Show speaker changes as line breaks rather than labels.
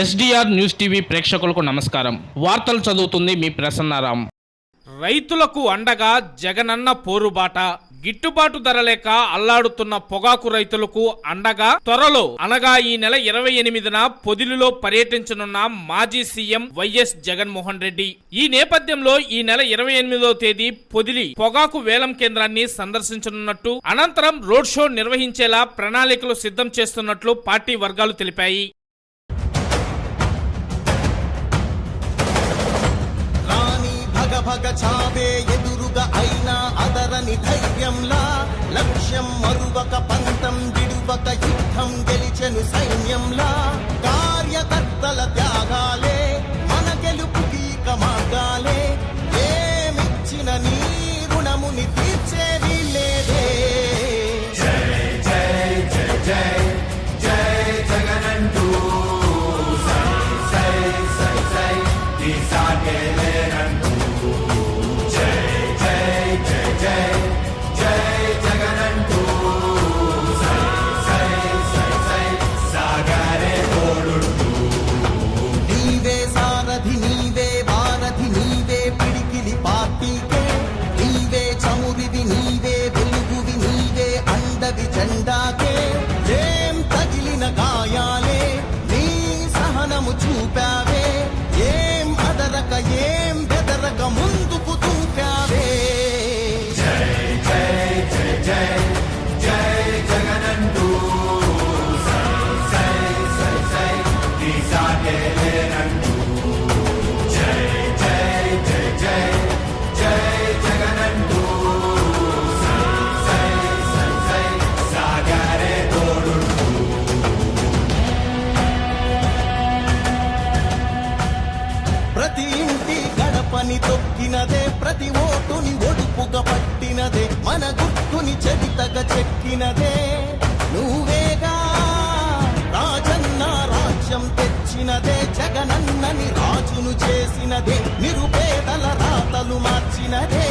SDR news TV ప్రేక్షకులకు నమస్కారం. వార్తలు చదువుతుంది మీ ప్రసన్నారాం. రైతులకు అండగా జగనన్న పోరుబాట. గిట్టుబాటు ధర లేక అల్లాడుతున్న పొగాకు రైతులకు అండగా త్వరలో అనగా ఈ నెల 28న పొదిలిలో పర్యటించనున్న మాజీ సీఎం వైఎస్ జగన్మోహన్ రెడ్డి. ఈ నేపథ్యంలో ఈ నెల 28వ తేదీ పొదిలి పొగాకు వేలం కేంద్రాన్ని సందర్శించనున్నట్టు, అనంతరం రోడ్ షో నిర్వహించేలా ప్రణాళికలు సిద్ధం చేస్తున్నట్లు పార్టీ వర్గాలు తెలిపాయి.
భగ చావే ఎదురుగా అయినా అదరని ధైర్యంలా, లక్ష్యం మరువక పంతం విడువక యుద్ధం గెలిచెను సైన్యంలా, కార్యకర్తల త్యాగాలే మన గెలుపుకి మార్గాలే, ఏమిచ్చిన నీ రుణముని తీర్చేది లేదే. జై జై జై జై జై జగనంటూ సై సై సై సై తీసాగేలేనంటూ, జెండాకే ఏం తగిలిన గాయాలే నీ సహనము చూపావే, ఏం అదరక ఏం బెదరక ముందుకు చూపావే. జై జై జై జై జై జగనంటూ సై సై సై సై తీసాగేలేనంటూ, జై జై జై జై జై జగనంటూ తొక్కినదే, ప్రతి ఓటుని ఒడుపుగా పట్టినదే, మన గుర్తుని చెవితగా చెక్కినదే నువ్వేగా. రాజన్న రాజ్యం తెచ్చినదే, జగనన్నని రాజును చేసినదే, నిరుపేదల రాతలు మార్చినదే.